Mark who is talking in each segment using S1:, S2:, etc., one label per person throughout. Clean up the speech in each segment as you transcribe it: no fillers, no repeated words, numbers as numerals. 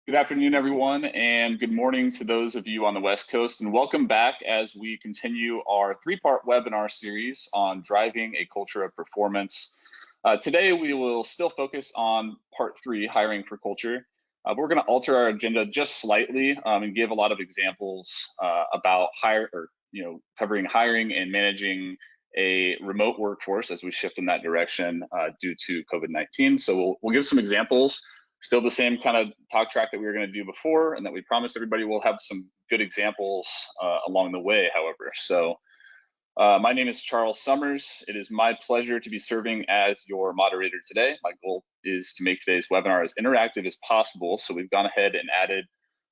S1: Good afternoon, everyone, and good morning to those of you on the West Coast, and welcome back as we continue our three-part webinar series on driving a culture of performance. Today, we will still focus on part 3, hiring for culture. But we're going to alter our agenda just slightly and give a lot of examples about covering hiring and managing a remote workforce as we shift in that direction due to COVID-19. So we'll give some examples. Still the same kind of talk track that we were going to do before, and that we promised everybody we'll have some good examples along the way, however. So my name is Charles Summers. It is my pleasure to be serving as your moderator today. My goal is to make today's webinar as interactive as possible, so we've gone ahead and added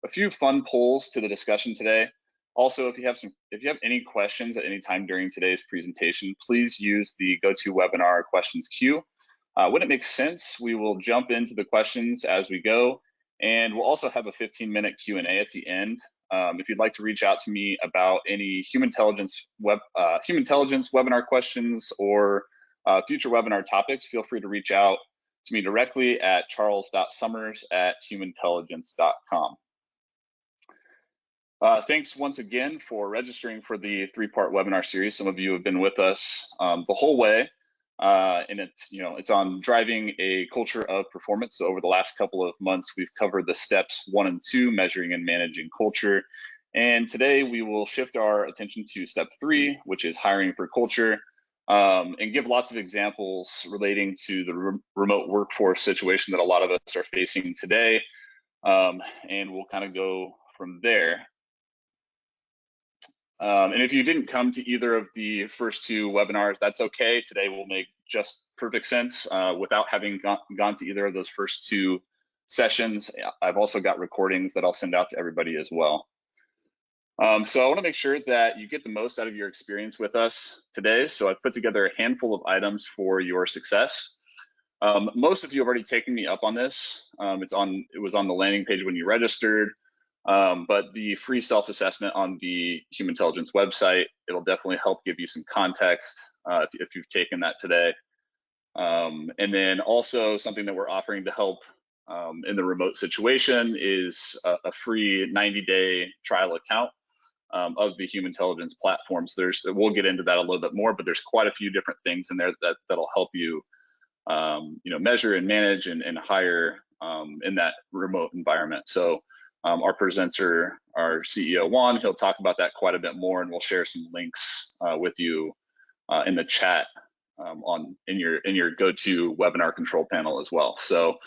S1: a few fun polls to the discussion today. Also, if you have any questions at any time during today's presentation, please use the GoToWebinar questions queue. When it makes sense, we will jump into the questions as we go, and we'll also have a 15-minute Q&A at the end. If you'd like to reach out to me about any Humantelligence webinar questions or future webinar topics, feel free to reach out to me directly at charles.summers@humantelligence.com. Thanks once again for registering for the three-part webinar series. Some of you have been with us the whole way. And it's on driving a culture of performance. So over the last couple of months, we've covered the steps 1 and 2, measuring and managing culture. And today we will shift our attention to step 3, which is hiring for culture, and give lots of examples relating to the remote workforce situation that a lot of us are facing today. And we'll kind of go from there. And if you didn't come to either of the first 2 webinars, that's okay. Today will make just perfect sense without having gone to either of those first 2 sessions. I've also got recordings that I'll send out to everybody as well. So I want to make sure that you get the most out of your experience with us today. So I've put together a handful of items for your success. Most of you have already taken me up on this. It was on the landing page when you registered. But the free self-assessment on the Humantelligence website, it'll definitely help give you some context if you've taken that today. And then also something that we're offering to help in the remote situation is a free 90-day trial account of the Humantelligence platform. So we'll get into that a little bit more, but there's quite a few different things in there that'll help you measure and manage and hire in that remote environment. So our presenter, our CEO Juan, he'll talk about that quite a bit more, and we'll share some links with you in the chat in your go-to webinar control panel as well. So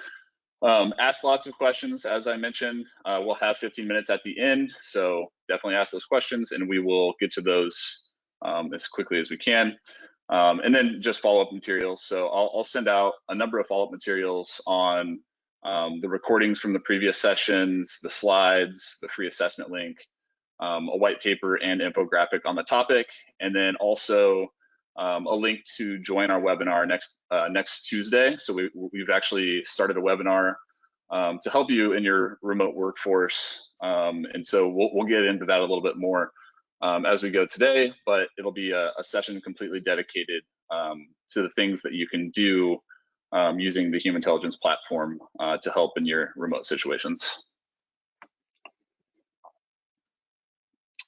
S1: ask lots of questions. As I mentioned, we'll have 15 minutes at the end, so definitely ask those questions, and we will get to those as quickly as we can. And then just follow-up materials. So I'll send out a number of follow-up materials on the recordings from the previous sessions, the slides, the free assessment link, a white paper and infographic on the topic, and then also a link to join our webinar next Tuesday. So we've actually started a webinar to help you in your remote workforce, and so we'll get into that a little bit more as we go today, but it'll be a session completely dedicated to the things that you can do using the Humantelligence platform to help in your remote situations.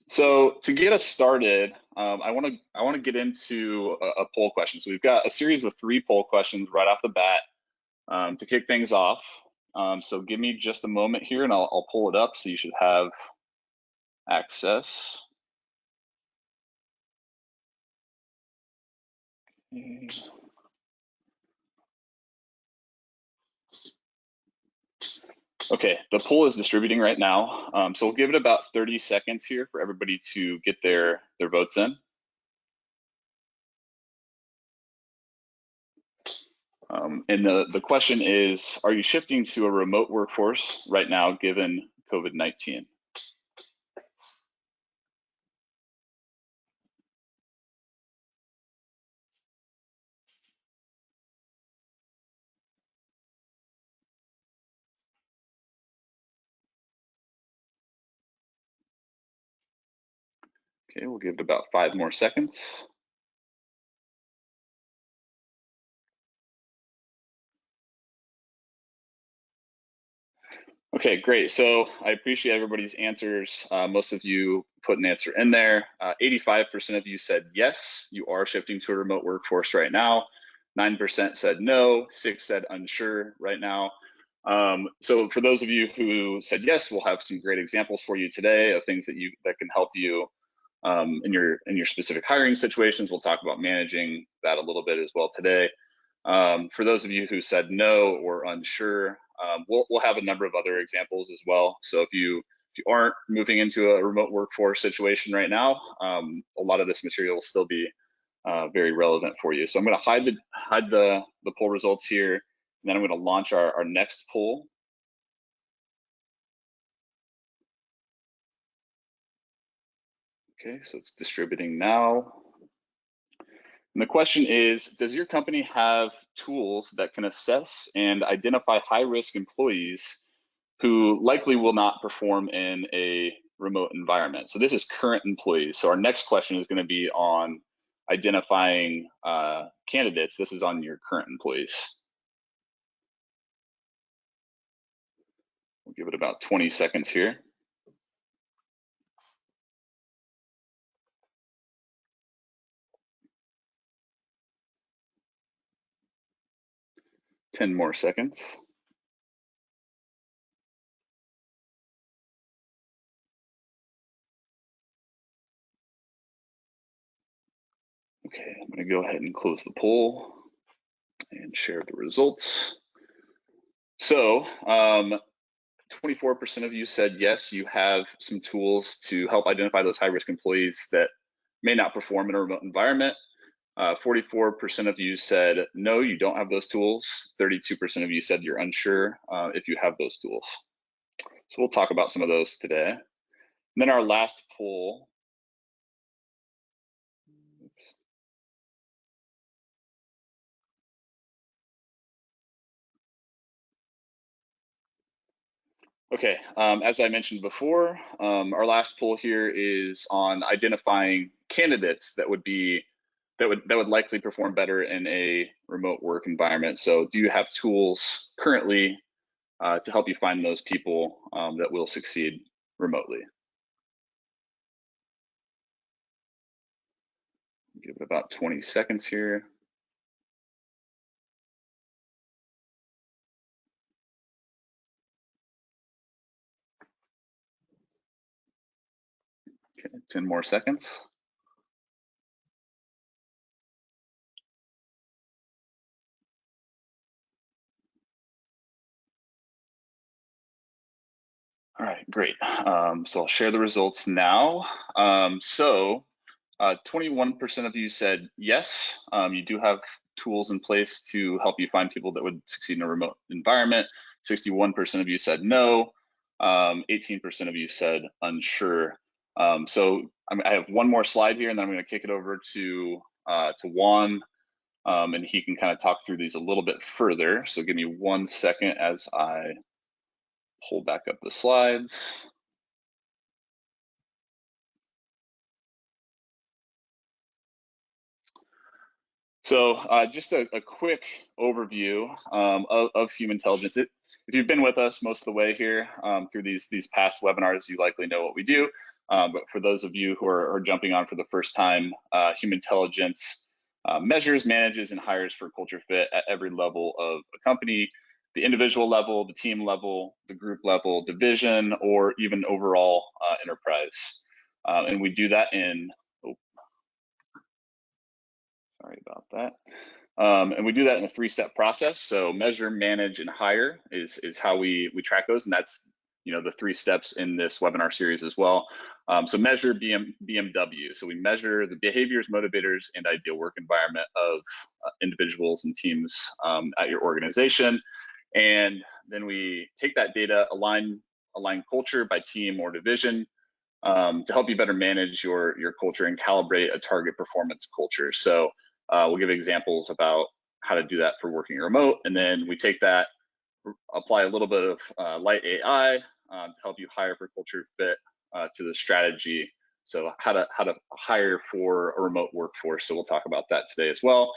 S1: So to get us started, I want to get into a poll question. So we've got a series of 3 poll questions right off the bat to kick things off. So give me just a moment here, and I'll pull it up. So you should have access. Okay, the poll is distributing right now. So we'll give it about 30 seconds here for everybody to get their votes in. And the question is, are you shifting to a remote workforce right now given COVID-19? Okay, we'll give it about 5 more seconds. Okay, great. So I appreciate everybody's answers. Most of you put an answer in there. 85% of you said yes, you are shifting to a remote workforce right now. 9% said no, 6 said unsure right now. So for those of you who said yes, we'll have some great examples for you today of things that can help you in your specific hiring situations. We'll talk about managing that a little bit as well today. For those of you who said no or unsure, we'll have a number of other examples as well. So if you aren't moving into a remote workforce situation right now, a lot of this material will still be very relevant for you. So I'm going to hide the poll results here, and then I'm going to launch our next poll. Okay, so it's distributing now. And the question is, does your company have tools that can assess and identify high-risk employees who likely will not perform in a remote environment? So this is current employees. So our next question is going to be on identifying candidates. This is on your current employees. We'll give it about 20 seconds here. Ten more seconds. Okay, I'm going to go ahead and close the poll and share the results. So 24% of you said yes, you have some tools to help identify those high-risk employees that may not perform in a remote environment. 44% of you said no, you don't have those tools. 32% of you said you're unsure if you have those tools. So we'll talk about some of those today. And then our last poll. Oops. Okay, as I mentioned before, our last poll here is on identifying candidates that would likely perform better in a remote work environment. So do you have tools currently to help you find those people that will succeed remotely? Give it about 20 seconds here. Okay, 10 more seconds. All right, great. So I'll share the results now. 21% of you said yes, you do have tools in place to help you find people that would succeed in a remote environment. 61% of you said no. 18% of you said unsure. So I have one more slide here, and then I'm going to kick it over to Juan, and he can kind of talk through these a little bit further. So give me 1 second as I pull back up the slides. So just a quick overview of Humantelligence. If you've been with us most of the way here through these past webinars, you likely know what we do. But for those of you who are jumping on for the first time, Humantelligence measures, manages, and hires for culture fit at every level of a company, the individual level, the team level, the group level, division, or even overall enterprise. And we do that in, sorry about that. And we do that in a 3-step process. So measure, manage, and hire is how we track those, and that's the 3 steps in this webinar series as well. So measure BMW. So we measure the behaviors, motivators, and ideal work environment of individuals and teams at your organization, and then we take that data, align culture by team or division to help you better manage your culture and calibrate a target performance culture. So we'll give examples about how to do that for working remote, and then we take that, apply a little bit of light AI to help you hire for culture fit to the strategy. So how to hire for a remote workforce. So we'll talk about that today as well.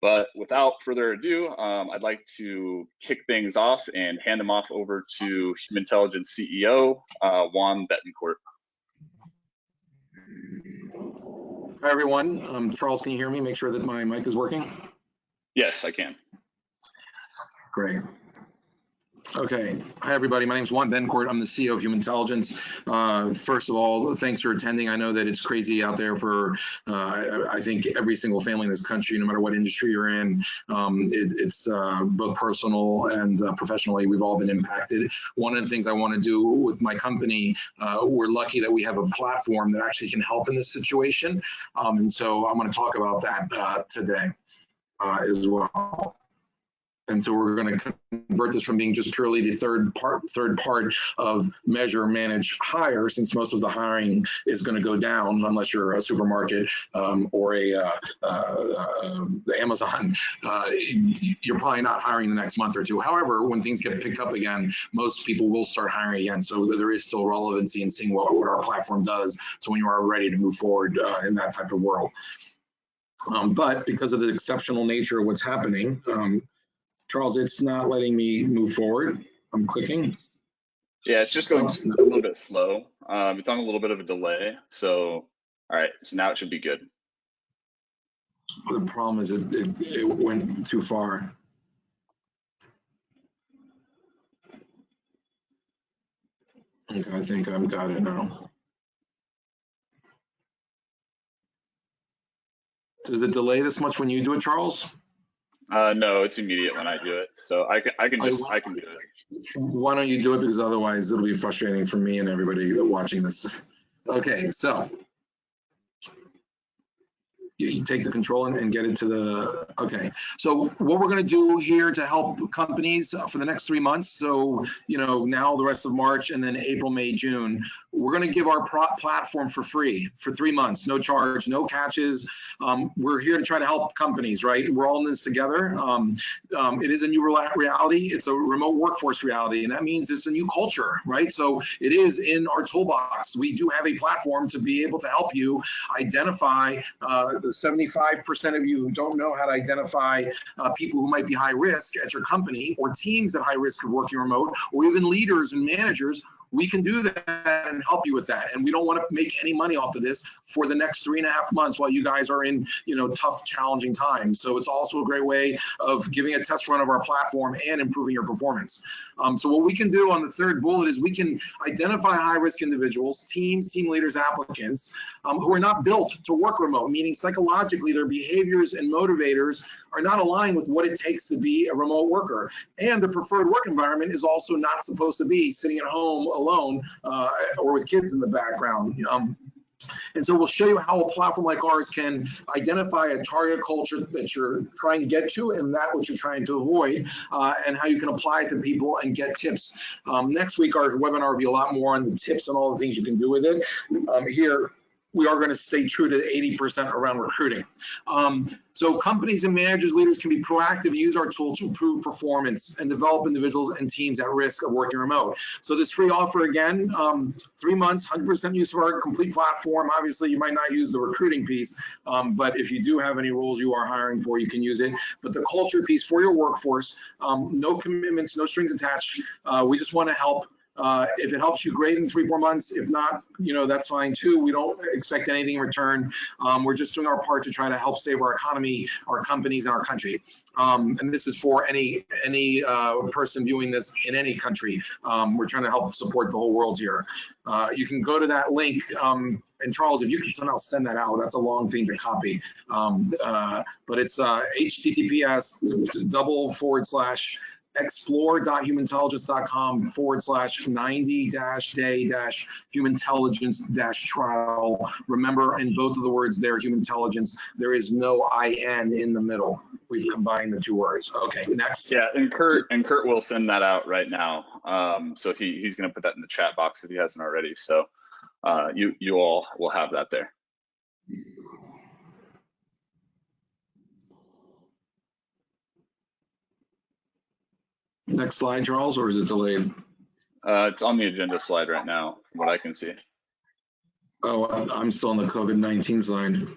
S1: But without further ado, I'd like to kick things off and hand them off over to Humantelligence CEO, Juan Betancourt.
S2: Hi, everyone. Charles, can you hear me? Make sure that my mic is working.
S1: Yes, I can.
S2: Great. Okay. Hi, everybody. My name is Juan Betancourt. I'm the CEO of Humantelligence. First of all, thanks for attending. I know that it's crazy out there for, I think, every single family in this country, no matter what industry you're in. It's both personal and professionally, we've all been impacted. One of the things I want to do with my company, we're lucky that we have a platform that actually can help in this situation. And so I'm going to talk about that today as well. And so we're going to convert this from being just purely the third part of measure, manage, hire, since most of the hiring is going to go down unless you're a supermarket or the Amazon. You're probably not hiring the next month or two. However, when things get picked up again, most people will start hiring again. So there is still relevancy in seeing what our platform does. So when you are ready to move forward in that type of world. But because of the exceptional nature of what's happening, Charles, it's not letting me move forward. I'm clicking.
S1: Yeah, it's just going a little bit slow. It's on a little bit of a delay. So, all right, so now it should be good.
S2: The problem is it went too far. Okay, I think I've got it now. Does it delay this much when you do it, Charles?
S1: No, it's immediate when I do it. So I can do it.
S2: Why don't you do it? Because otherwise it'll be frustrating for me and everybody watching this. Okay, so you take the control and get it to the, okay. So what we're gonna do here to help companies for the next 3 months, so, now the rest of March and then April, May, June, we're gonna give our platform for free for 3 months, no charge, no catches. We're here to try to help companies, right? We're all in this together. It is a new reality. It's a remote workforce reality, and that means it's a new culture, right? So it is in our toolbox. We do have a platform to be able to help you identify the 75% of you who don't know how to identify people who might be high risk at your company, or teams at high risk of working remote, or even leaders and managers. We can do that and help you with that. And we don't want to make any money off of this for the next 3.5 months while you guys are in, tough, challenging times. So it's also a great way of giving a test run of our platform and improving your performance. So what we can do on the third bullet is we can identify high-risk individuals, teams, team leaders, applicants who are not built to work remote, meaning psychologically their behaviors and motivators are not aligned with what it takes to be a remote worker. And the preferred work environment is also not supposed to be sitting at home alone or with kids in the background. And so we'll show you how a platform like ours can identify a target culture that you're trying to get to and that which you're trying to avoid, and how you can apply it to people and get tips. Next week, our webinar will be a lot more on the tips and all the things you can do with it. Here, we are going to stay true to 80% around recruiting. So companies and managers, leaders can be proactive and use our tool to improve performance and develop individuals and teams at risk of working remote. So this free offer again, 3 months, 100% use of our complete platform. Obviously, you might not use the recruiting piece, but if you do have any roles you are hiring for, you can use it. But the culture piece for your workforce, no commitments, no strings attached. We just want to help. If it helps you, great in 3-4 months. If not, that's fine too. We don't expect anything in return. We're just doing our part to try to help save our economy, our companies, and our country. And this is for any person viewing this in any country. We're trying to help support the whole world here. You can go to that link. And Charles, if you can somehow send that out, that's a long thing to copy. But it's https:// explore.humantelligence.com/90-day-humantelligence-trial. Remember, in both of the words there, Humantelligence, there is no IN in the middle. We've combined the 2 words. Okay, next.
S1: Yeah, and Kurt will send that out right now. So he's going to put that in the chat box if he hasn't already. So you all will have that there.
S2: Next slide, Charles, or is it delayed?
S1: It's on the agenda slide right now, from what I can see.
S2: Oh, I'm still on the COVID-19 slide.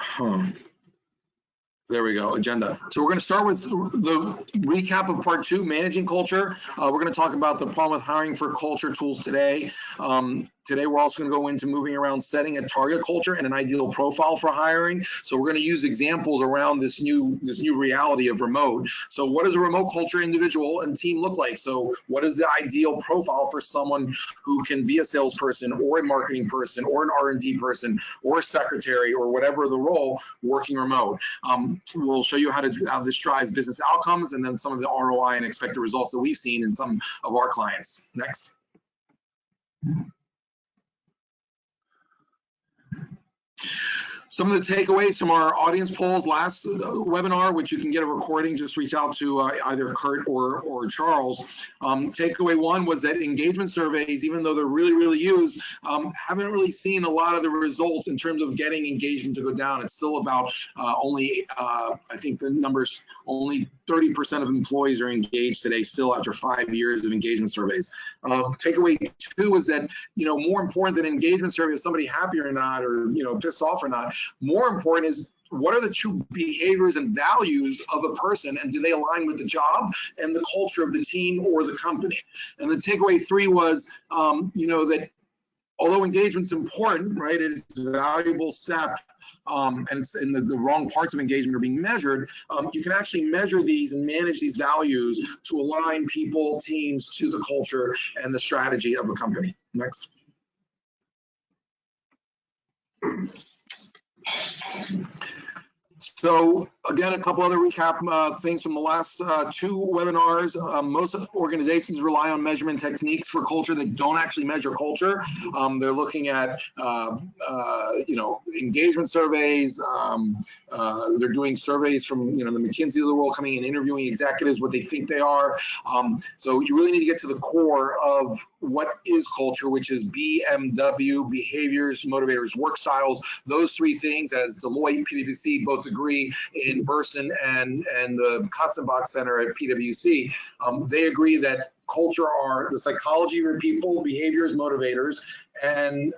S2: Huh. There we go, agenda. So we're going to start with the recap of part 2, managing culture. We're going to talk about the problem with hiring for culture tools today. Today, we're also going to go into moving around setting a target culture and an ideal profile for hiring. So we're going to use examples around this new reality of remote. So what does a remote culture, individual, and team look like? So what is the ideal profile for someone who can be a salesperson or a marketing person or an R&D person or a secretary or whatever the role working remote? We'll show you how this drives business outcomes and then some of the ROI and expected results that we've seen in some of our clients. Next. Some of the takeaways from our audience polls last webinar, which you can get a recording, just reach out to either Kurt or Charles. Takeaway 1 was that engagement surveys, even though they're really, really used, haven't really seen a lot of the results in terms of getting engagement to go down. It's still about only, I think the numbers, only 30% of employees are engaged today, still after 5 years of engagement surveys. Takeaway 2 is that, more important than engagement survey, is somebody happy or not, or, pissed off or not. More important is, what are the true behaviors and values of a person, and do they align with the job and the culture of the team or the company? And the takeaway 3 was, that although engagement's important, right, it is a valuable step, and it's in the wrong parts of engagement are being measured, you can actually measure these and manage these values to align people, teams to the culture and the strategy of a company. Next. So again, a couple other recap things from the last 2 webinars. Most organizations rely on measurement techniques for culture that don't actually measure culture. They're looking at engagement surveys. They're doing surveys from the McKinsey of the world, coming and interviewing executives, what they think they are. So you really need to get to the core of what is culture, which is BMW, behaviors, motivators, work styles. Those 3 things, as Deloitte, PwC both agree in Burson and the Katzenbach Center at PwC, they agree that culture are the psychology of your people, behaviors, motivators, and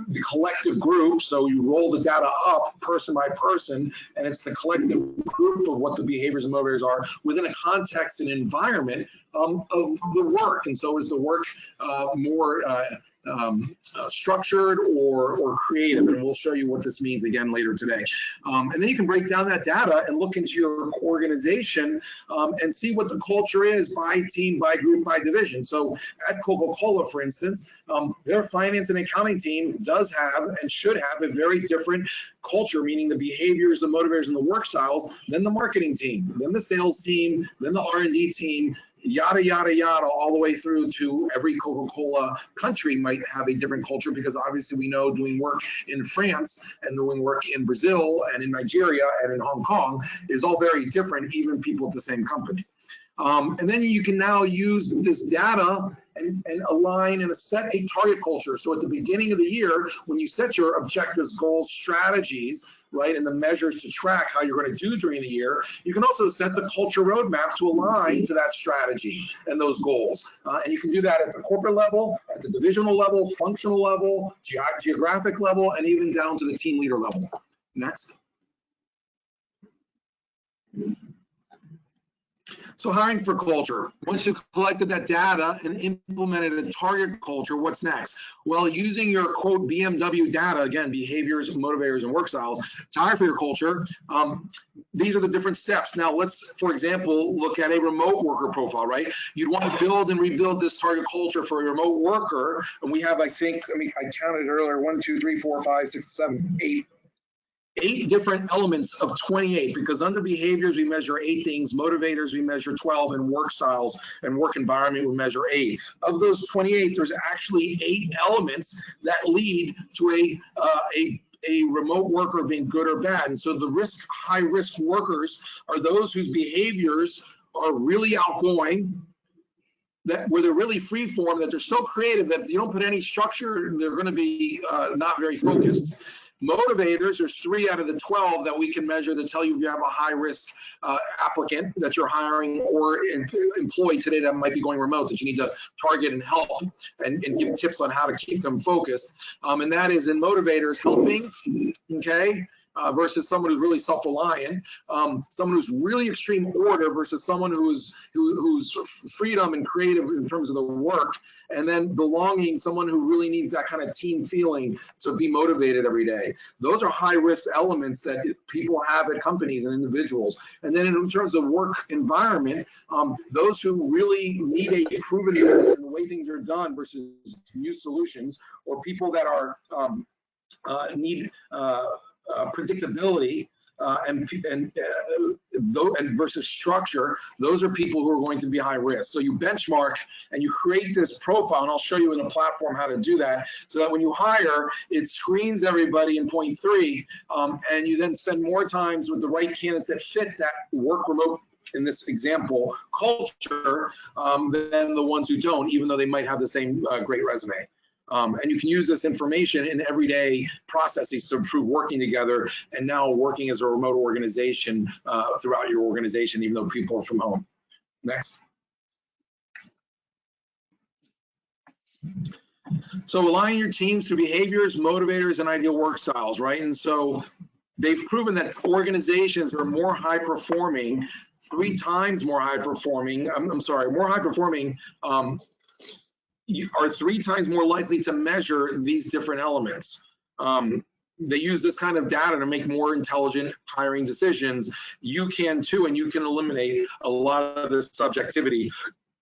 S2: the collective group. So you roll the data up person by person, and it's the collective group of what the behaviors and motivators are within a context and environment of the work. And so is the work more structured or creative, and we'll show you what this means again later today. And then you can break down that data and look into your organization and see what the culture is by team, by group, by division. So at Coca-Cola, for instance, their finance and accounting team does have and should have a very different culture, meaning the behaviors, the motivators, and the work styles, than the marketing team, then the sales team, then the R&D team, yada, yada, yada, all the way through to every Coca-Cola country might have a different culture, because obviously we know doing work in France and doing work in Brazil and in Nigeria and in Hong Kong is all very different, even people at the same company. And then you can now use this data and align and set a target culture. So at the beginning of the year, when you set your objectives, goals, strategies, right, and the measures to track how you're going to do during the year, you can also set the culture roadmap to align to that strategy and those goals. And you can do that at the corporate level, at the divisional level, functional level, geographic level, and even down to the team leader level. Next. So hiring for culture. Once you've collected that data and implemented a target culture, what's next? Well, using your quote BMW data, again, behaviors, motivators, and work styles, to hire for your culture, these are the different steps. Now let's, for example, look at a remote worker profile, right? You'd want to build and rebuild this target culture for a remote worker. And we have, I think, I counted earlier, 1, 2, 3, 4, 5, 6, 7, 8 different elements of 28, because under behaviors we measure 8 things, motivators we measure 12, and work styles and work environment we measure 8. Of those 28, there's actually 8 elements that lead to a remote worker being good or bad. And so the high risk workers are those whose behaviors are really outgoing, where they're really free form, that they're so creative that if you don't put any structure, they're going to be not very focused. Motivators, there's 3 out of the 12 that we can measure that tell you if you have a high risk applicant that you're hiring or employee today that might be going remote, that you need to target and help and give tips on how to keep them focused. And that is in motivators, helping, okay, versus someone who's really self-reliant, someone who's really extreme order versus someone who's freedom and creative in terms of the work, and then belonging, someone who really needs that kind of team feeling to be motivated every day. Those are high-risk elements that people have at companies and individuals. And then in terms of work environment, those who really need a proven in the way things are done versus new solutions, or people that are need predictability and versus structure, those are people who are going to be high risk. So you benchmark and you create this profile, and I'll show you in the platform how to do that, so that when you hire, it screens everybody in point 3, and you then spend more times with the right candidates that fit that work remote, in this example, culture, than the ones who don't, even though they might have the same great resume. And you can use this information in everyday processes to improve working together, and now working as a remote organization throughout your organization, even though people are from home. Next. So align your teams to behaviors, motivators, and ideal work styles, right? And so they've proven that organizations are more high performing, 3 times more high performing, more high performing, are 3 times more likely to measure these different elements. They use this kind of data to make more intelligent hiring decisions. You can too, and you can eliminate a lot of this subjectivity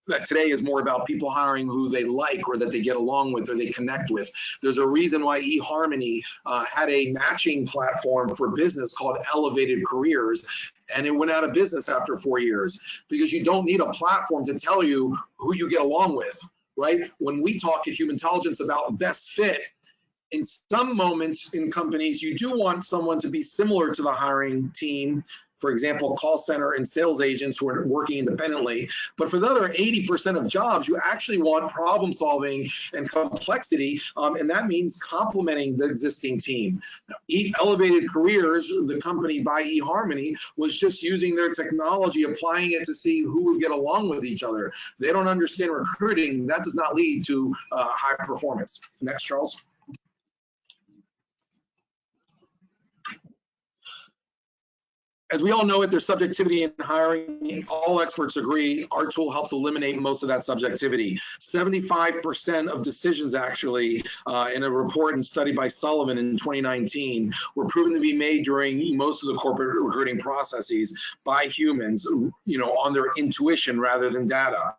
S2: that today is more about people hiring who they like or that they get along with or they connect with. There's a reason why eHarmony had a matching platform for business called Elevated Careers, and it went out of business after 4 years, because you don't need a platform to tell you who you get along with, right? When we talk at Humantelligence about best fit, in some moments in companies, you do want someone to be similar to the hiring team. For example, call center and sales agents who are working independently. But for the other 80% of jobs, you actually want problem solving and complexity, and that means complementing the existing team. Now, Elevated Careers, the company by eHarmony, was just using their technology, applying it to see who would get along with each other. They don't understand recruiting. That does not lead to high performance. Next, Charles. As we all know it, there's subjectivity in hiring. All experts agree our tool helps eliminate most of that subjectivity. 75% of decisions, actually, in a report and study by Sullivan in 2019, were proven to be made during most of the corporate recruiting processes by humans, on their intuition rather than data.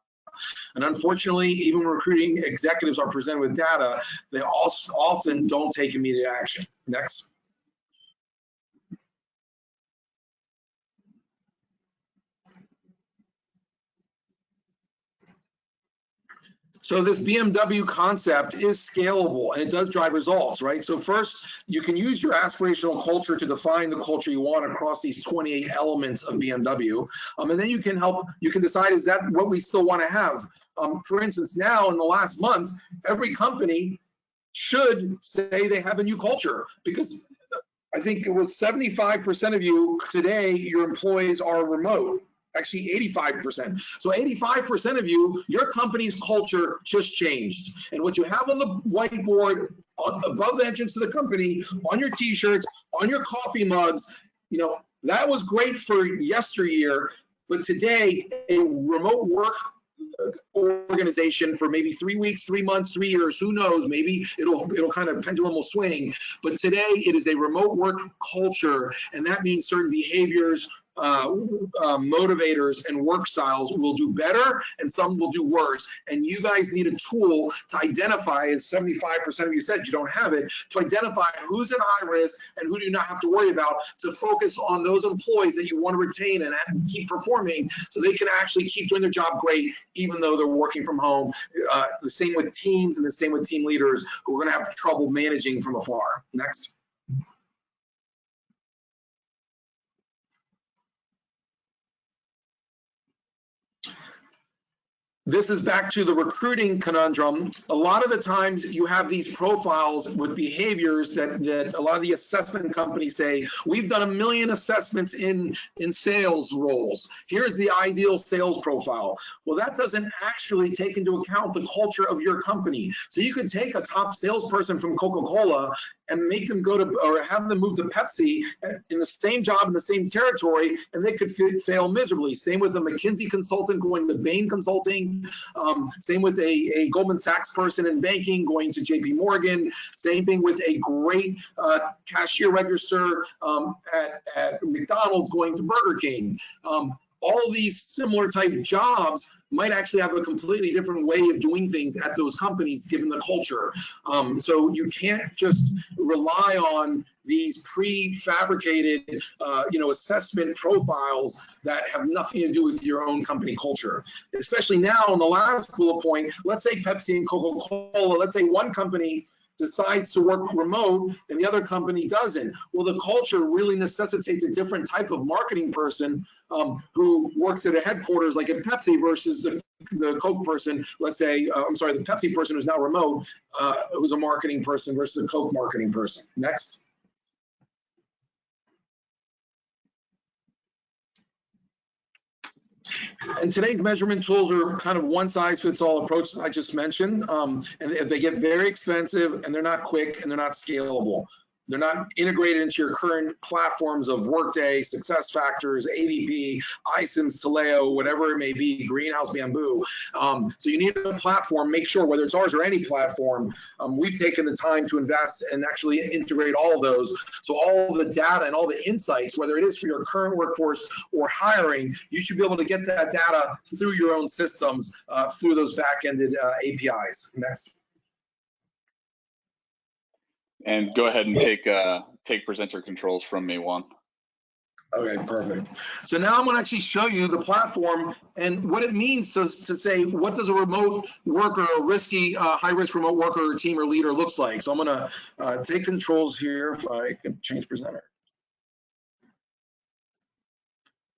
S2: And unfortunately, even when recruiting executives are presented with data, they also often don't take immediate action. Next. So this BMW concept is scalable, and it does drive results, right? So first, you can use your aspirational culture to define the culture you want across these 28 elements of BMW. And then you can decide, is that what we still want to have? For instance, now in the last month, every company should say they have a new culture, because I think it was 75% of you today, your employees are remote. Actually 85%. So 85% of you, your company's culture just changed. And what you have on the whiteboard above the entrance to the company, on your t-shirts, on your coffee mugs, that was great for yesteryear, but today a remote work organization for maybe 3 weeks, 3 months, 3 years, who knows, maybe it'll kind of pendulum will swing, but today it is a remote work culture, and that means certain behaviors, motivators, and work styles will do better and some will do worse. And you guys need a tool to identify, as 75% of you said you don't have it, to identify who's at high risk and who do you not have to worry about, to focus on those employees that you want to retain and keep performing so they can actually keep doing their job great even though they're working from home. The same with teams and the same with team leaders who are going to have trouble managing from afar. Next. this is back to the recruiting conundrum. A lot of the times you have these profiles with behaviors that a lot of the assessment companies say, we've done 1 million assessments in sales roles. Here's the ideal sales profile. Well, that doesn't actually take into account the culture of your company. So you could take a top salesperson from Coca-Cola and make them go to, or have them move to Pepsi in the same job in the same territory, and they could fail miserably. Same with a McKinsey consultant going to Bain Consulting. Same with a Goldman Sachs person in banking going to JP Morgan. Same thing with a great cashier register at McDonald's going to Burger King. All these similar type jobs might actually have a completely different way of doing things at those companies given the culture. So you can't just rely on these prefabricated assessment profiles that have nothing to do with your own company culture. Especially now in the last bullet point, let's say Pepsi and Coca-Cola, let's say one company decides to work remote and the other company doesn't. Well, the culture really necessitates a different type of marketing person who works at a headquarters like at Pepsi versus the Coke person, let's say, the Pepsi person who's now remote, who's a marketing person versus a Coke marketing person. Next. And today's measurement tools are kind of one-size-fits-all approaches I just mentioned, and they get very expensive, and they're not quick, and they're not scalable. They're not integrated into your current platforms of Workday, SuccessFactors, ADP, iCIMS, Taleo, whatever it may be, Greenhouse, Bamboo. So you need a platform. Make sure, whether it's ours or any platform, we've taken the time to invest and actually integrate all of those. So all the data and all the insights, whether it is for your current workforce or hiring, you should be able to get that data through your own systems, through those back-ended APIs. Next.
S1: And go ahead and take presenter controls from me, Juan.
S2: Okay, perfect. So now I'm going to actually show you the platform and what it means to say, what does a remote worker, a risky, high-risk remote worker or team or leader looks like. So I'm going to take controls here, if I can change presenter.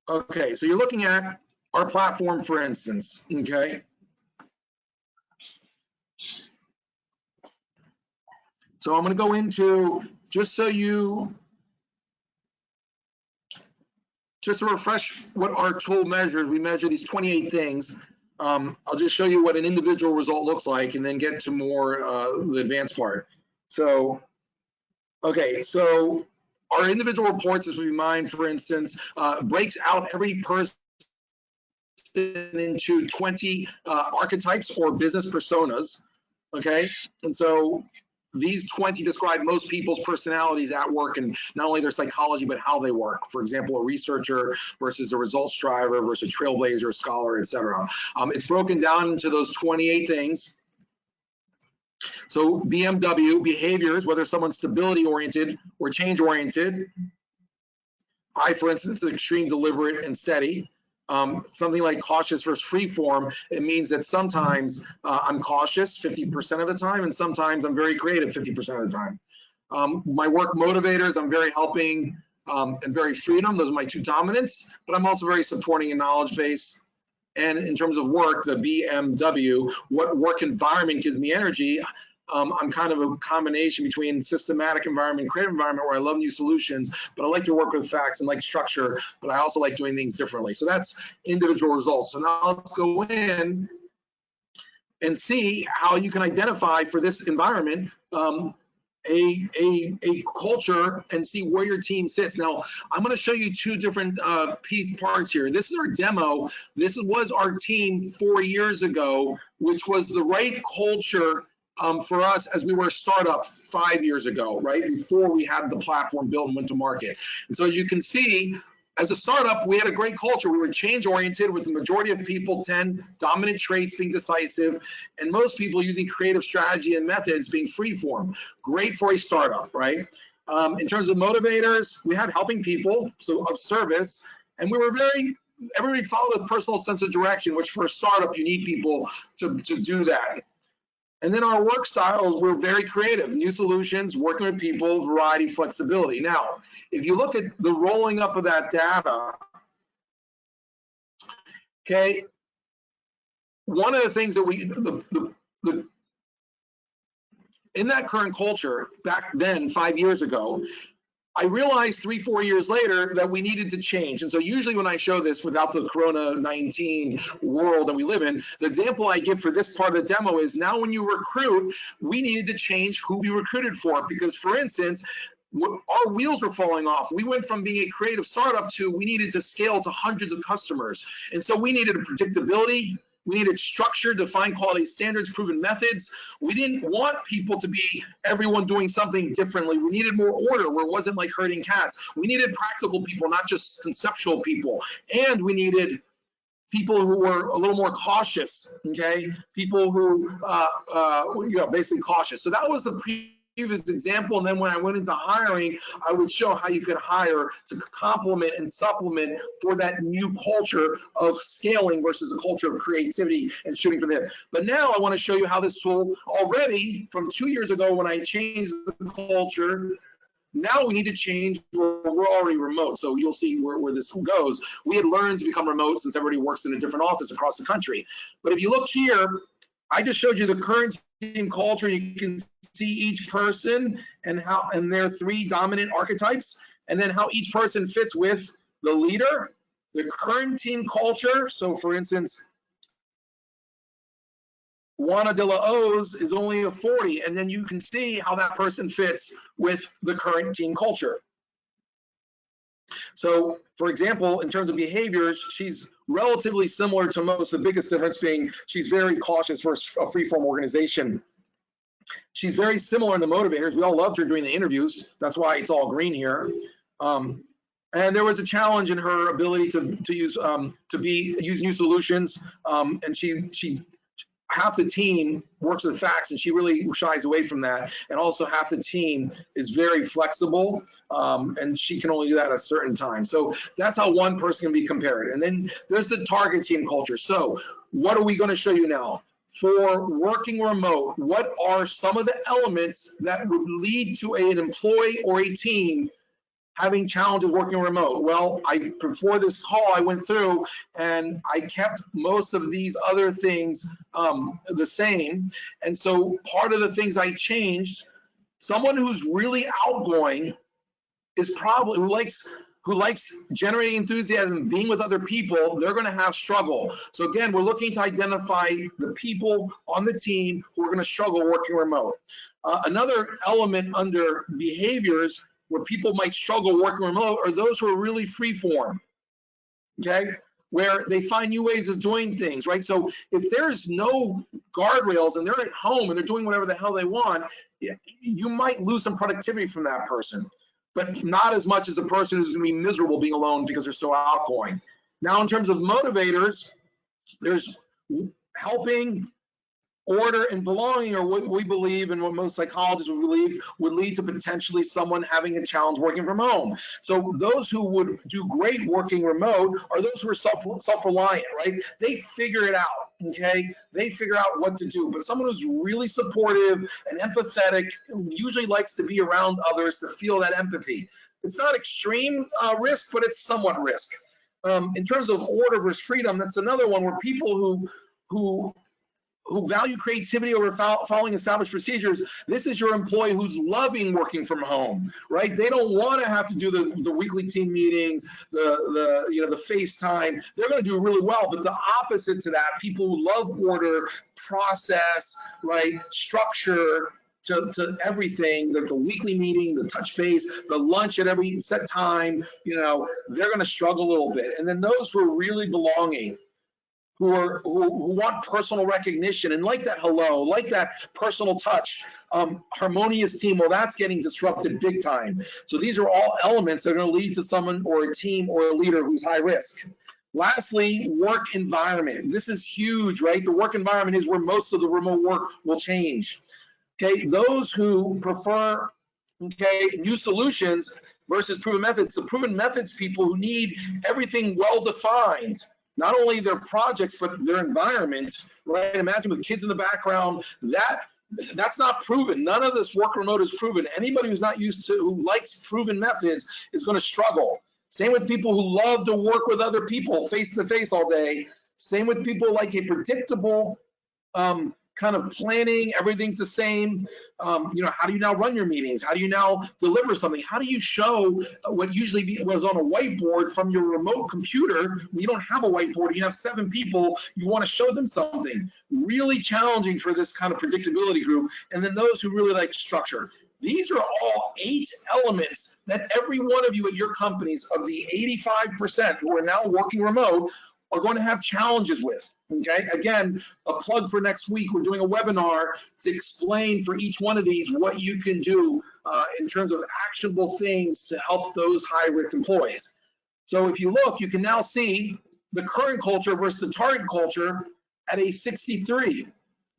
S2: Okay, so you're looking at our platform, for instance, okay? So I'm going to go into, just to refresh what our tool measures, we measure these 28 things. I'll just show you what an individual result looks like and then get to more the advanced part. So, okay, so our individual reports, as we mine, for instance, breaks out every person into 20 archetypes or business personas, okay? And so these 20 describe most people's personalities at work, and not only their psychology, but how they work. For example, a researcher versus a results driver versus a trailblazer, scholar, etc. It's broken down into those 28 things. So BMW, behaviors, whether someone's stability oriented or change oriented. I, for instance, is extreme, deliberate, and steady. Something like cautious versus free form, it means that sometimes I'm cautious 50% of the time, and sometimes I'm very creative 50% of the time. My work motivators, I'm very helping and very freedom. Those are my two dominants, but I'm also very supporting and knowledge based. And in terms of work, the BMW, what work environment gives me energy, I'm kind of a combination between systematic environment and creative environment where I love new solutions, but I like to work with facts and like structure, but I also like doing things differently. So that's individual results. So now let's go in and see how you can identify for this environment a culture and see where your team sits. Now, I'm going to show you two different parts here. This is our demo. This was our team 4 years ago, which was the right culture for us as we were a startup 5 years ago, right? Before we had the platform built and went to market. And so as you can see, as a startup, we had a great culture. We were change-oriented with the majority of people, 10 dominant traits being decisive, and most people using creative strategy and methods being free-form. Great for a startup, right? In terms of motivators, we had helping people, so of service, and we were everybody followed a personal sense of direction, which for a startup, you need people to do that. And then our work styles were very creative, new solutions, working with people, variety, flexibility. Now, if you look at the rolling up of that data, okay, one of the things that in that current culture back then, 5 years ago, I realized 3-4 years later that we needed to change. And so usually when I show this without the Corona-19 world that we live in, the example I give for this part of the demo is now when you recruit, we needed to change who we recruited for. Because for instance, our wheels were falling off. We went from being a creative startup to we needed to scale to hundreds of customers. And so we needed a predictability. We needed structure, defined quality standards, proven methods. We didn't want people to be everyone doing something differently. We needed more order where it wasn't like herding cats. We needed practical people, not just conceptual people. And we needed people who were a little more cautious, okay? People who, basically cautious. So that was the previous example. And then when I went into hiring, I would show how you could hire to complement and supplement for that new culture of scaling versus a culture of creativity and shooting for the. But now I want to show you how this tool already from 2 years ago when I changed the culture. Now we need to change. We're already remote, so you'll see where this goes. We had learned to become remote since everybody works in a different office across the country. But if you look here, I just showed you the current team culture. You can see each person and their 3 dominant archetypes, and then how each person fits with the leader, the current team culture. So for instance, Juana de la O's is only a 40, and then you can see how that person fits with the current team culture. So, for example, in terms of behaviors, she's relatively similar to most, the biggest difference being she's very cautious for a free-form organization. She's very similar in the motivators. We all loved her during the interviews. That's why it's all green here. And there was a challenge in her ability to use new solutions, and she half the team works with facts, and she really shies away from that. And also half the team is very flexible, and she can only do that at a certain time. So that's how one person can be compared. And then there's the target team culture. So what are we going to show you now? For working remote, what are some of the elements that would lead to an employee or a team having challenges working remote? Well, before this call, I went through and I kept most of these other things the same. And so part of the things I changed, someone who's really outgoing is probably who likes generating enthusiasm, being with other people, they're going to have struggle. So again, we're looking to identify the people on the team who are going to struggle working remote. Another element under behaviors where people might struggle working remote are those who are really free-form, okay? Where they find new ways of doing things, right? So if there's no guardrails and they're at home and they're doing whatever the hell they want, you might lose some productivity from that person, but not as much as a person who's gonna be miserable being alone because they're so outgoing. Now, in terms of motivators, there's helping, order, and belonging are what we believe and what most psychologists would believe would lead to potentially someone having a challenge working from home. So those who would do great working remote are those who are self-reliant, right? They figure it out, okay? They figure out what to do. But someone who's really supportive and empathetic usually likes to be around others to feel that empathy. It's not extreme risk, but it's somewhat risk. In terms of order versus freedom, that's another one where people who value creativity over following established procedures, this is your employee who's loving working from home, right? They don't want to have to do the weekly team meetings, the FaceTime. They're going to do really well. But the opposite to that, people who love order, process, right, structure to everything, the weekly meeting, the touch base, the lunch at every set time, they're going to struggle a little bit. And then those who are really belonging, who want personal recognition and like that hello, like that personal touch, harmonious team, well, that's getting disrupted big time. So these are all elements that are going to lead to someone or a team or a leader who's high risk. Lastly, work environment. This is huge, right? The work environment is where most of the remote work will change. Okay, those who prefer, new solutions versus proven methods. The proven methods people who need everything well defined. Not only their projects, but their environment, right? Imagine with kids in the background, that's not proven. None of this work remote is proven. Anybody who's not used to, who likes proven methods is going to struggle. Same with people who love to work with other people face to face all day. Same with people like a predictable kind of planning, everything's the same. How do you now run your meetings? How do you now deliver something? How do you show what usually was on a whiteboard from your remote computer? When you don't have a whiteboard, you have 7 people, you want to show them something. Really challenging for this kind of predictability group. And then those who really like structure. These are all 8 elements that every one of you at your companies, of the 85% who are now working remote, are going to have challenges with. Okay, again, a plug for next week. We're doing a webinar to explain for each one of these what you can do in terms of actionable things to help those high-risk employees. So if you look, you can now see the current culture versus the target culture at a 63.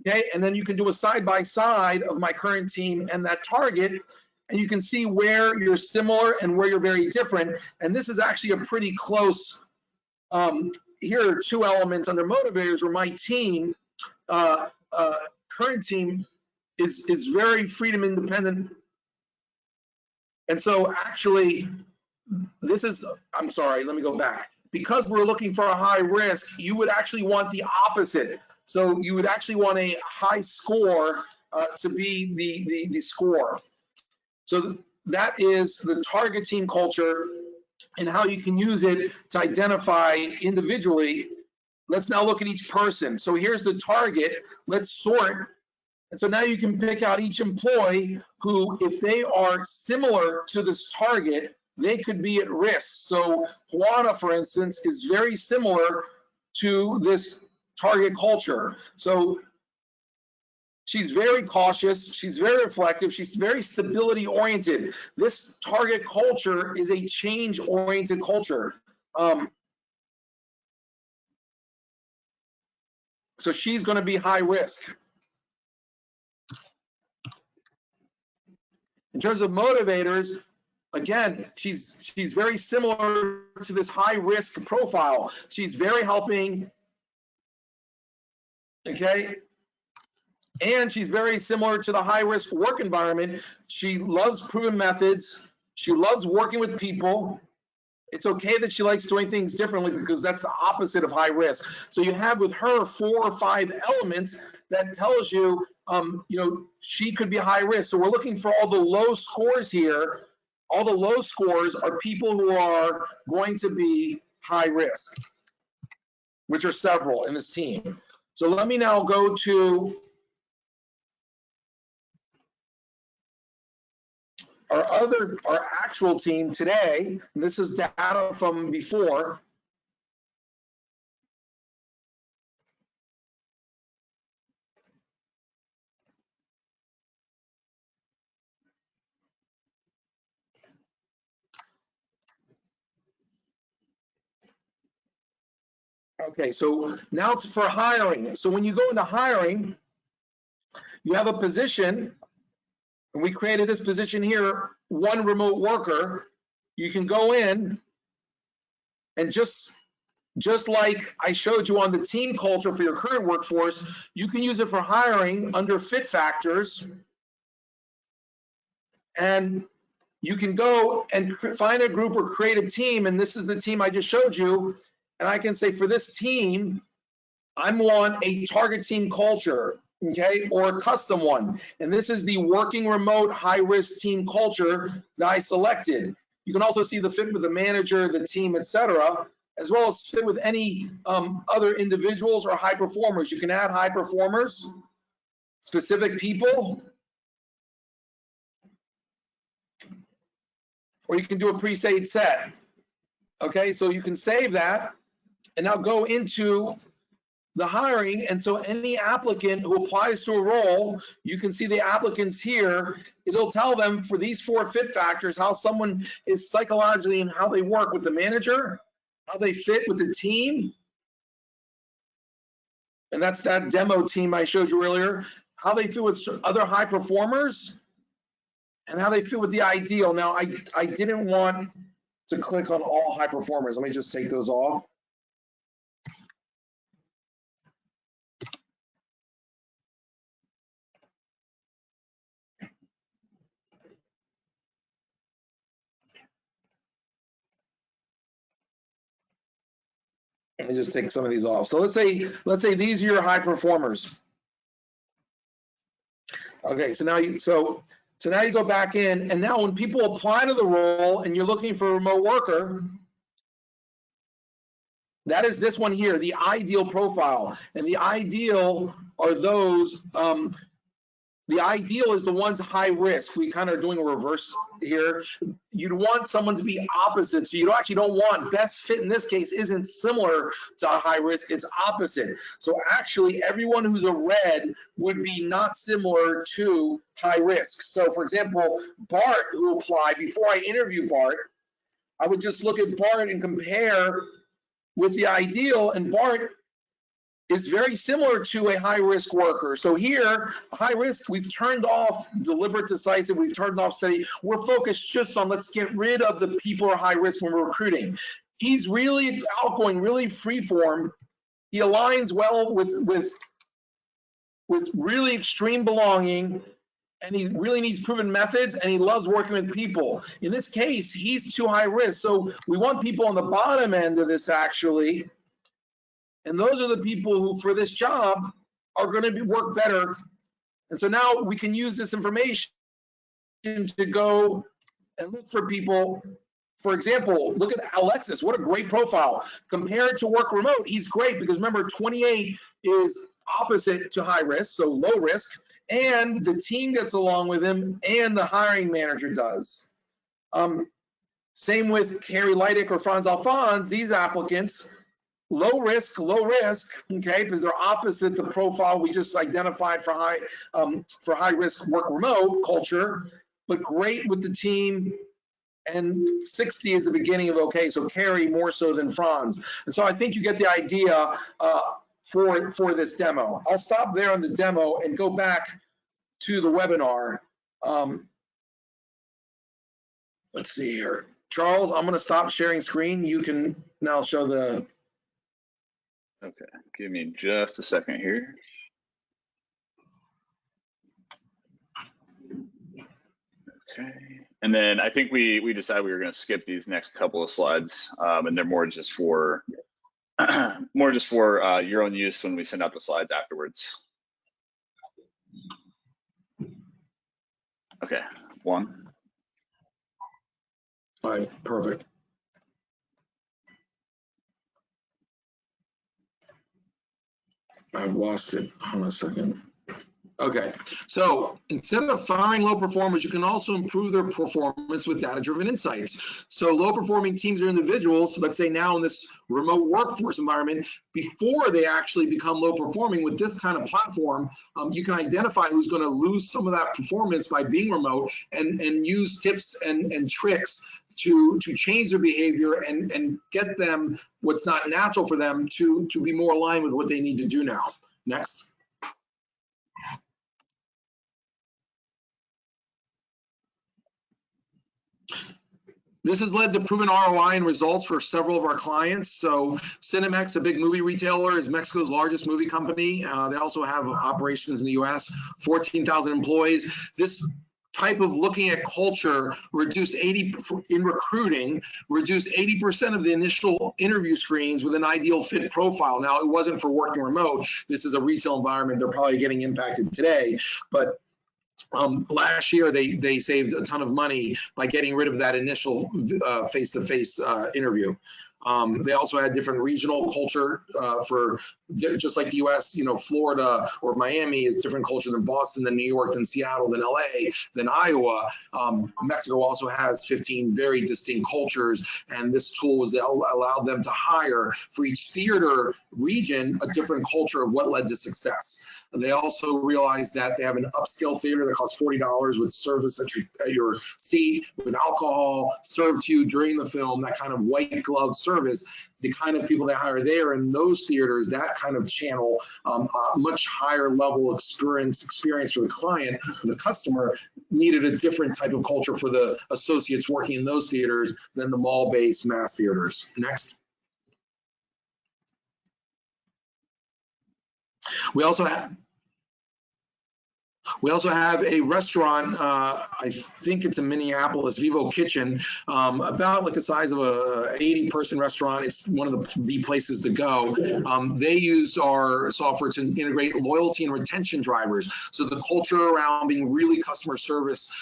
S2: Okay, and then you can do a side-by-side of my current team and that target, and you can see where you're similar and where you're very different. And this is actually a pretty close. Here are 2 elements under motivators where my team, current team, is very freedom independent. And so actually, this is, I'm sorry, let me go back. Because we're looking for a high risk, you would actually want the opposite. So you would actually want a high score to be the score. So that is the target team culture and how you can use it to identify individually. Let's now look at each person. So here's the target. Let's sort. And so now you can pick out each employee who, if they are similar to this target, they could be at risk. So Juana, for instance, is very similar to this target culture. So she's very cautious, she's very reflective, she's very stability oriented. This target culture is a change oriented culture. So she's going to be high risk. In terms of motivators, again, she's very similar to this high risk profile. She's very helping, okay? And she's very similar to the high-risk work environment. She loves proven methods. She loves working with people. It's okay that she likes doing things differently because that's the opposite of high risk. So you have with her 4 or 5 elements that tells you, she could be high risk. So we're looking for all the low scores here. All the low scores are people who are going to be high risk, which are several in this team. So let me now go to our actual team today. And this is data from before. Okay, so now it's for hiring. So when you go into hiring, you have a position, and we created this position here, 1 remote worker. You can go in and just like I showed you on the team culture for your current workforce, you can use it for hiring under fit factors. And you can go and find a group or create a team, and this is the team I just showed you. And I can say for this team, I want a target team culture, okay, or a custom one. And this is the working remote high-risk team culture that I selected. You can also see the fit with the manager, the team, etc., as well as fit with any other individuals or high performers. You can add high performers, specific people, or you can do a pre-saved set. Okay, so you can save that and now go into the hiring. And so any applicant who applies to a role, you can see the applicants here. It'll tell them for these 4 fit factors, how someone is psychologically and how they work with the manager, how they fit with the team. And that's that demo team I showed you earlier, how they fit with other high performers, and how they fit with the ideal. Now, I didn't want to click on all high performers. Let me just take those off. Let me just take some of these off. So let's say these are your high performers. Okay, so now you go back in, and now when people apply to the role and you're looking for a remote worker, that is this one here, the ideal profile. And the ideal are those, the ideal is the ones high risk. We kind of are doing a reverse here. You'd want someone to be opposite. So you actually don't want best fit in this case isn't similar to high risk, it's opposite. So actually everyone who's a red would be not similar to high risk. So for example, Bart, who applied, before I interview Bart, I would just look at Bart and compare with the ideal, and Bart is very similar to a high-risk worker. So here, high risk, we've turned off deliberate, decisive, we've turned off steady. We're focused just on let's get rid of the people who are high risk when we're recruiting. He's really outgoing, really free-form. He aligns well with really extreme belonging, and he really needs proven methods, and he loves working with people. In this case, he's too high risk. So we want people on the bottom end of this actually. And those are the people who, for this job, are going to work better. And so now we can use this information to go and look for people. For example, look at Alexis. What a great profile. Compared to work remote, he's great because remember, 28 is opposite to high risk, so low risk. And the team gets along with him, and the hiring manager does. Same with Carrie Leidick or Franz Alphonse. These applicants, low risk, okay, because they're opposite the profile we just identified for high risk work remote culture, but great with the team. And 60 is the beginning of okay, so Carrie more so than Franz. And so I think you get the idea for this demo. I'll stop there on the demo and go back to the webinar. Let's see here. Charles, I'm going to stop sharing screen. You can now show the.
S1: Okay, give me just a second here. Okay, and then I think we decided we were going to skip these next couple of slides, and they're more just for your own use when we send out the slides afterwards. Okay, one.
S2: All right, perfect. I've lost it. Hold on a second. Okay, so instead of firing low performers, you can also improve their performance with data-driven insights. So low-performing teams or individuals, let's say now in this remote workforce environment, before they actually become low-performing with this kind of platform, you can identify who's going to lose some of that performance by being remote and use tips and tricks to change their behavior and get them what's not natural for them to be more aligned with what they need to do now. Next. This has led to proven ROI and results for several of our clients. So Cinemex, a big movie retailer, is Mexico's largest movie company. They also have operations in the US, 14,000 employees. This type of looking at culture reduced 80% of the initial interview screens with an ideal fit profile. Now, it wasn't for working remote. This is a retail environment. They're probably getting impacted today, but last year they saved a ton of money by getting rid of that initial face-to-face interview. They also had different regional culture for just like the US, you know, Florida or Miami is different culture than Boston, than New York, than Seattle, than LA, than Iowa. Mexico also has 15 very distinct cultures, and this tool was allowed them to hire for each theater region a different culture of what led to success. And they also realized that they have an upscale theater that costs $40 with service at your seat, with alcohol served to you during the film, that kind of white glove service. The kind of people they hire there in those theaters, that kind of channel, much higher level experience for the client, for the customer, needed a different type of culture for the associates working in those theaters than the mall-based mass theaters. Next. We also have, We also have a restaurant, I think it's in Minneapolis, Vivo Kitchen, about like the size of a 80-person restaurant. It's one of the places to go. They use our software to integrate loyalty and retention drivers. So the culture around being really customer service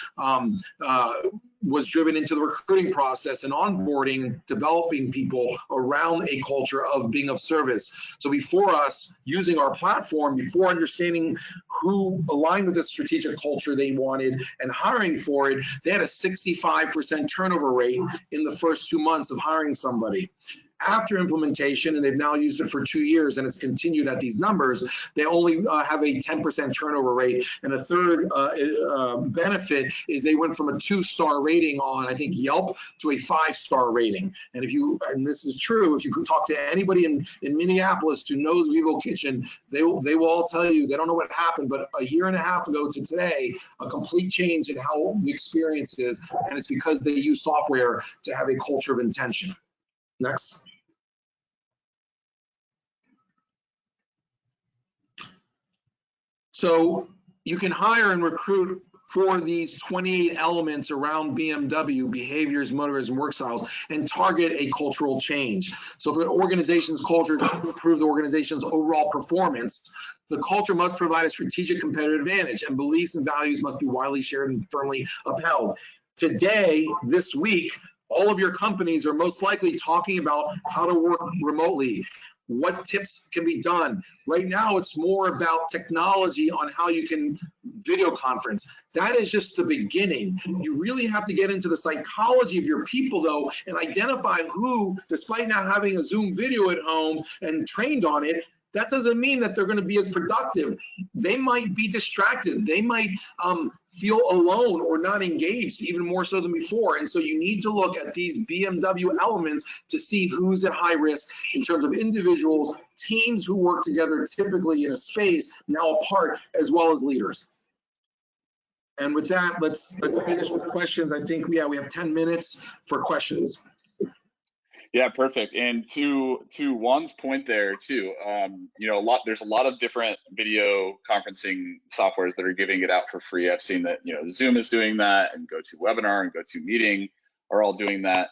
S2: was driven into the recruiting process and onboarding, developing people around a culture of being of service. So before us using our platform, before understanding who aligned with the strategic culture they wanted and hiring for it, they had a 65% turnover rate in the first 2 months of hiring somebody. After implementation, and they've now used it for 2 years and it's continued at these numbers, they only have a 10% turnover rate. And a third benefit is they went from a 2-star rating on, I think, Yelp to a 5-star rating. And if you, and this is true, if you could talk to anybody in Minneapolis who knows Vivo Kitchen, they will all tell you they don't know what happened, but a year and a half ago to today, a complete change in how the experience is. And it's because they use software to have a culture of intention. Next. So you can hire and recruit for these 28 elements around BMW, behaviors, motivators, and work styles, and target a cultural change. So for organization's culture to improve the organization's overall performance, the culture must provide a strategic competitive advantage, and beliefs and values must be widely shared and firmly upheld. Today, this week, all of your companies are most likely talking about how to work remotely. What tips can be done? Right now, it's more about technology on how you can video conference. That is just the beginning. You really have to get into the psychology of your people, though, and identify who, despite not having a Zoom video at home and trained on it, that doesn't mean that they're going to be as productive. They might be distracted. They might feel alone or not engaged, even more so than before. And so you need to look at these BMW elements to see who's at high risk in terms of individuals, teams who work together typically in a space, now apart, as well as leaders. And with that, let's finish with questions. I think, yeah, we have 10 minutes for questions.
S1: Yeah, perfect. And to Juan's point there too, you know, there's a lot of different video conferencing softwares that are giving it out for free. I've seen that, you know, Zoom is doing that, and GoToWebinar and GoToMeeting are all doing that.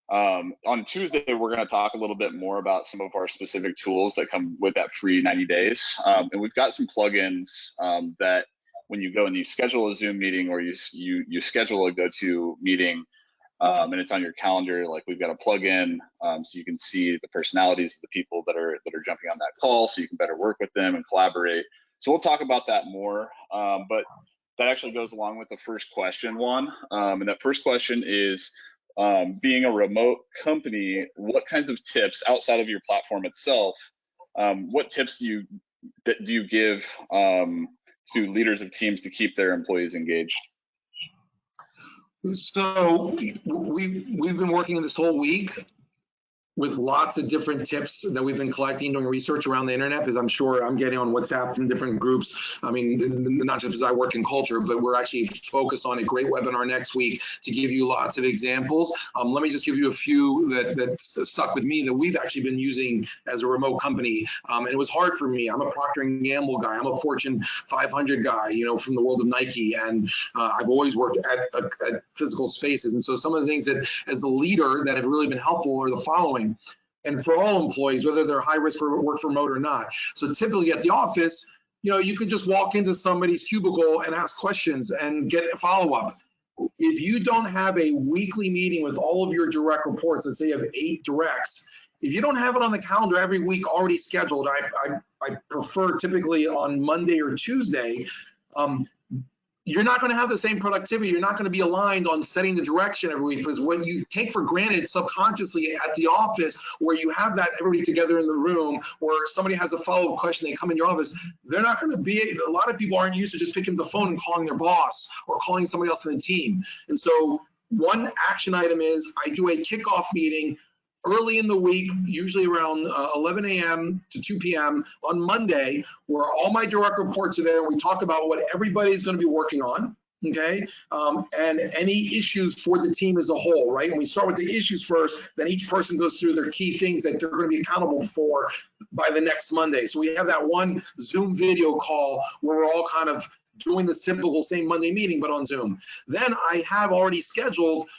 S1: On Tuesday, we're going to talk a little bit more about some of our specific tools that come with that free 90 days. And we've got some plugins that when you go and you schedule a Zoom meeting, or you schedule a GoToMeeting, and it's on your calendar, like we've got a plugin so you can see the personalities of the people that are jumping on that call, so you can better work with them and collaborate. So we'll talk about that more, but that actually goes along with the first question, Juan. And that first question is, being a remote company, what kinds of tips outside of your platform itself, what tips do you give to leaders of teams to keep their employees engaged?
S2: So we've been working this whole week with lots of different tips that we've been collecting, doing research around the internet, because I'm sure I'm getting on WhatsApp from different groups. I mean, not just because I work in culture, but we're actually focused on a great webinar next week to give you lots of examples. Let me just give you a few that stuck with me that we've actually been using as a remote company. And it was hard for me. I'm a Procter & Gamble guy. I'm a Fortune 500 guy, you know, from the world of Nike. And I've always worked at physical spaces. And so some of the things that, as a leader, that have really been helpful are the following. And for all employees, whether they're high risk for work remote or not. So typically at the office, you know, you could just walk into somebody's cubicle and ask questions and get a follow-up. If you don't have a weekly meeting with all of your direct reports, let's say you have 8 directs, if you don't have it on the calendar every week already scheduled, I prefer typically on Monday or Tuesday, you're not going to have the same productivity. You're not going to be aligned on setting the direction every week, because when you take for granted subconsciously at the office, where you have that everybody together in the room, or somebody has a follow-up question, they come in your office, they're not going to be, a lot of people aren't used to just picking up the phone and calling their boss or calling somebody else in the team. And so one action item is I do a kickoff meeting early in the week, usually around 11 a.m. to 2 p.m. on Monday, where all my direct reports are there. We talk about what everybody's going to be working on, okay, and any issues for the team as a whole, right? And we start with the issues first, then each person goes through their key things that they're going to be accountable for by the next Monday. So we have that one Zoom video call where we're all kind of doing the typical same Monday meeting, but on Zoom. Then I have already scheduled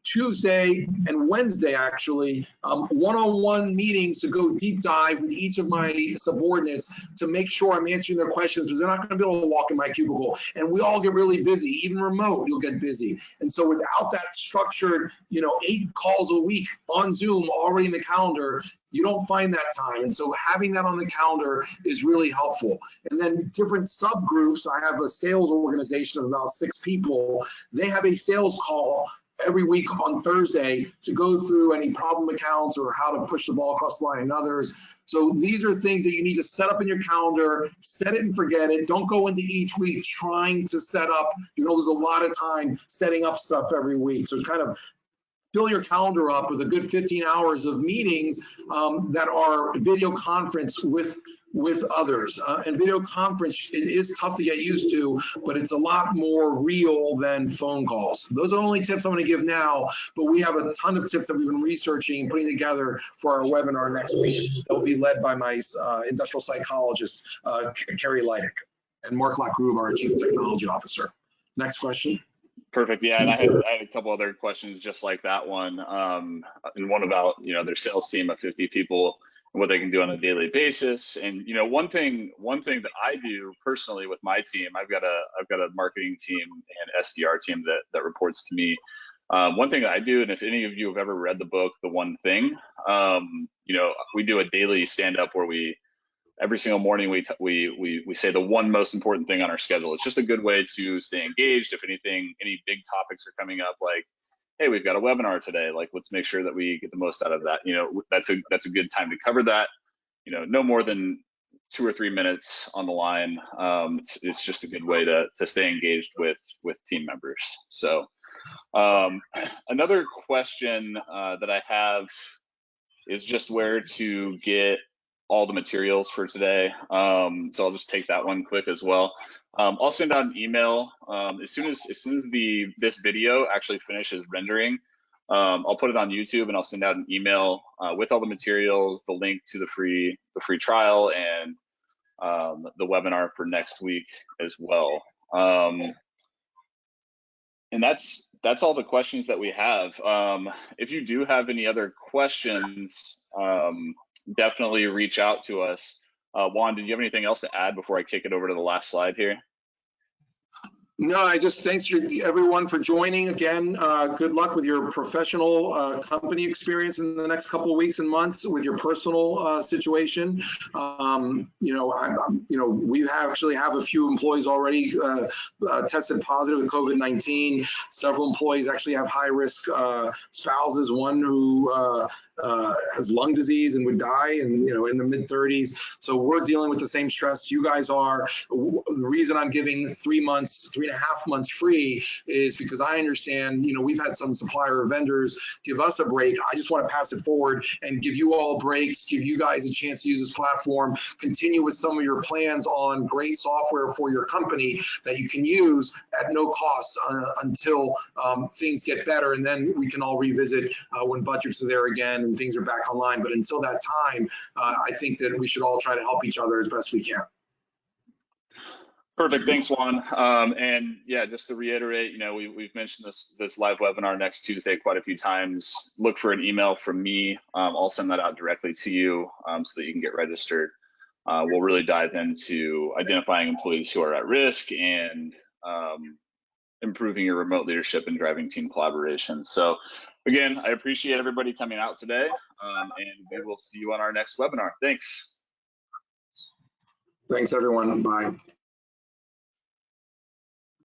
S2: Tuesday and Wednesday, actually, one-on-one meetings to go deep dive with each of my subordinates to make sure I'm answering their questions, because they're not going to be able to walk in my cubicle. And we all get really busy, even remote, you'll get busy. And so without that structured, 8 calls a week on Zoom already in the calendar, you don't find that time. And so having that on the calendar is really helpful. And then different subgroups, I have a sales organization of about 6 people. They have a sales call every week on Thursday to go through any problem accounts or how to push the ball across the line and others. So these are things that you need to set up in your calendar, set it and forget it. Don't go into each week trying to set up, there's a lot of time setting up stuff every week. So kind of fill your calendar up with a good 15 hours of meetings that are video conference with others. And video conference, it is tough to get used to, but it's a lot more real than phone calls. Those are the only tips I'm going to give now, but we have a ton of tips that we've been researching and putting together for our webinar next week. That will be led by my industrial psychologist, Carrie Leidick, and Mark Lacroix, our Chief Technology Officer. Next question.
S1: Perfect. Yeah, and I had a couple other questions just like that one, and one about their sales team of 50 people and what they can do on a daily basis. And one thing that I do personally with my team, I've got a marketing team and SDR team that reports to me. One thing that I do, and if any of you have ever read the book The One Thing, we do a daily stand up where every single morning we say the one most important thing on our schedule. It's just a good way to stay engaged. If any big topics are coming up, like, hey, we've got a webinar today, like, let's make sure that we get the most out of that. That's a good time to cover that. No more than 2 or 3 minutes on the line. It's just a good way to stay engaged with team members. So another question that I have is just where to get all the materials for today. So I'll just take that one quick as well. I'll send out an email as soon as this video actually finishes rendering. I'll put it on YouTube and I'll send out an email with all the materials, the link to the free trial, and the webinar for next week as well. And that's all the questions that we have. If you do have any other questions, definitely reach out to us. Juan, did you have anything else to add before I kick it over to the last slide here?
S2: No, thanks everyone for joining again. Good luck with your professional company experience in the next couple of weeks and months with your personal situation. We actually have a few employees already tested positive with COVID-19. Several employees actually have high-risk spouses. One who has lung disease and would die, and in the mid-30s. So we're dealing with the same stress you guys are. The reason I'm giving 3.5 months free is because I understand, we've had some supplier or vendors give us a break. I just want to pass it forward and give you all breaks, give you guys a chance to use this platform, continue with some of your plans on great software for your company that you can use at no cost until things get better, and then we can all revisit when budgets are there again and things are back online. But until that time, I think that we should all try to help each other as best we can.
S1: Perfect. Thanks, Juan. And yeah, just to reiterate, we've mentioned this live webinar next Tuesday quite a few times. Look for an email from me. I'll send that out directly to you so that you can get registered. We'll really dive into identifying employees who are at risk and improving your remote leadership and driving team collaboration. So again, I appreciate everybody coming out today, and we will see you on our next webinar. Thanks.
S2: Thanks, everyone. Bye.